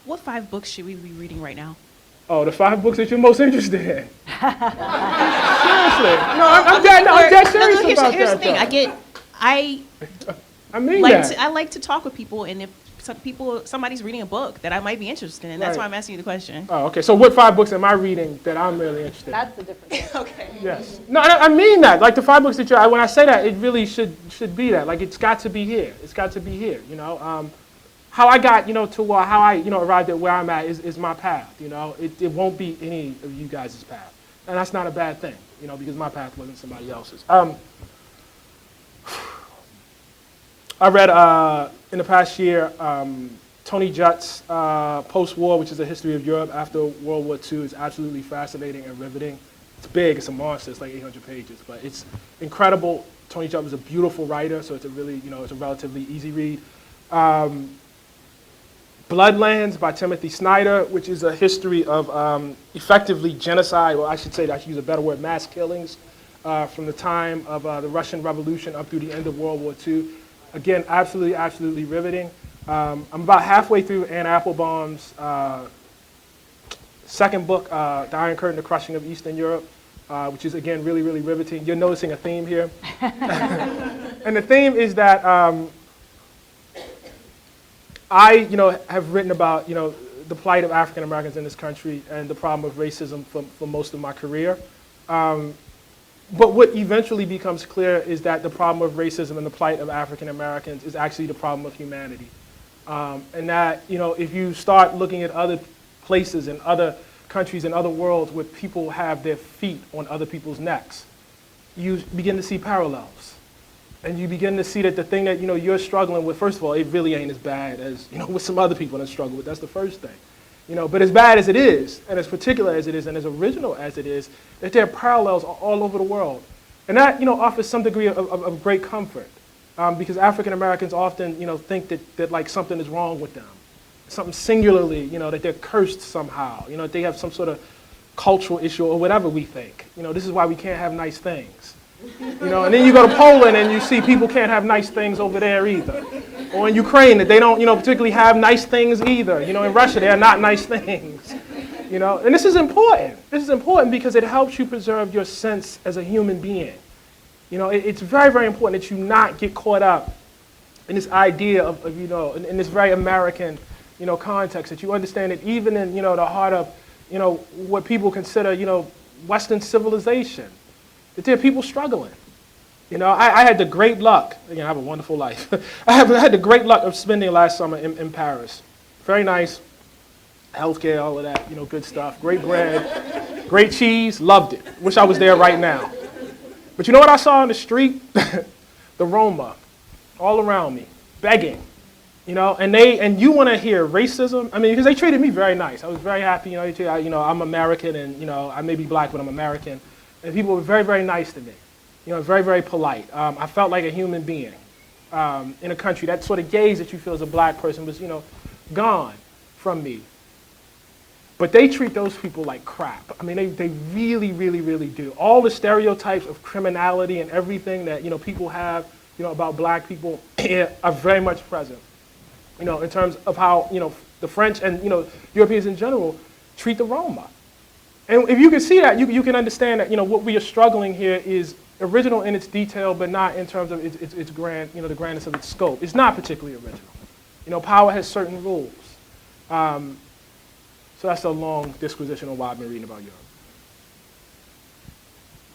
What 5 books should we be reading right now? Oh, the 5 books that you're most interested in. Seriously. No, I'm dead serious about Here's the that. thing. I mean that. I like to talk with people, and if somebody's reading a book that I might be interested in, that's Right. why I'm asking you the question. Oh, okay. So what 5 books am I reading that I'm really interested in? That's the different thing. Okay. Yes. No, I mean that. Like the 5 books that when I say that, it really should be that. Like it's got to be here. It's got to be here. You know, how I got to how I arrived at where I'm at is my path. You know, it won't be any of you guys' path, and that's not a bad thing. You know, because my path wasn't somebody else's. I read in the past year Tony Judd's Post-War, which is a history of Europe after World War II. Is absolutely fascinating and riveting. It's big. It's a monster. It's like 800 pages, but it's incredible. Tony Judd was a beautiful writer, so it's a really it's a relatively easy read. Bloodlands by Timothy Snyder, which is a history of effectively genocide, or I should say, I should use a better word, mass killings from the time of the Russian Revolution up through the end of World War II. Again, absolutely riveting. I'm about halfway through Anne Applebaum's second book, The Iron Curtain, The Crushing of Eastern Europe, which is, again, really riveting. You're noticing a theme here. And the theme is that I, have written about, the plight of African Americans in this country and the problem of racism for most of my career. But what eventually becomes clear is that the problem of racism and the plight of African Americans is actually the problem of humanity. And that, if you start looking at other places and other countries and other worlds where people have their feet on other people's necks, you begin to see parallels. And you begin to see that the thing that you're struggling with, first of all, it really ain't as bad as what some other people that struggle with. That's the first thing. But as bad as it is, and as particular as it is, and as original as it is, that there are parallels all over the world. And that offers some degree of great comfort, because African Americans often think that like something is wrong with them, something singularly, that they're cursed somehow, that they have some sort of cultural issue or whatever we think. This is why we can't have nice things. And then you go to Poland and you see people can't have nice things over there either. Or in Ukraine that they don't, particularly have nice things either. In Russia they are not nice things. And this is important. This is important because it helps you preserve your sense as a human being. It's very important that you not get caught up in this idea of in this very American, context, that you understand that even in, the heart of, what people consider, Western civilization, that there are people struggling. I had the great luck, I have a wonderful life. I had the great luck of spending last summer in Paris. Very nice, healthcare, all of that, good stuff. Great bread, great cheese, loved it. Wish I was there right now. But you know what I saw on the street? The Roma, all around me, begging. And you want to hear racism? I mean, because they treated me very nice. I was very happy, I'm American and, I may be black, but I'm American. And people were very nice to me. Very polite. I felt like a human being in a country. That sort of gaze that you feel as a black person was, gone from me. But they treat those people like crap. I mean, they really do. All the stereotypes of criminality and everything that, people have, about black people are very much present. In terms of how, the French and, Europeans in general treat the Roma. And if you can see that, you can understand that, what we are struggling here is original in its detail, but not in terms of its grand, the grandness of its scope. It's not particularly original. Power has certain rules. So that's a long disquisition on why I've been reading about Europe.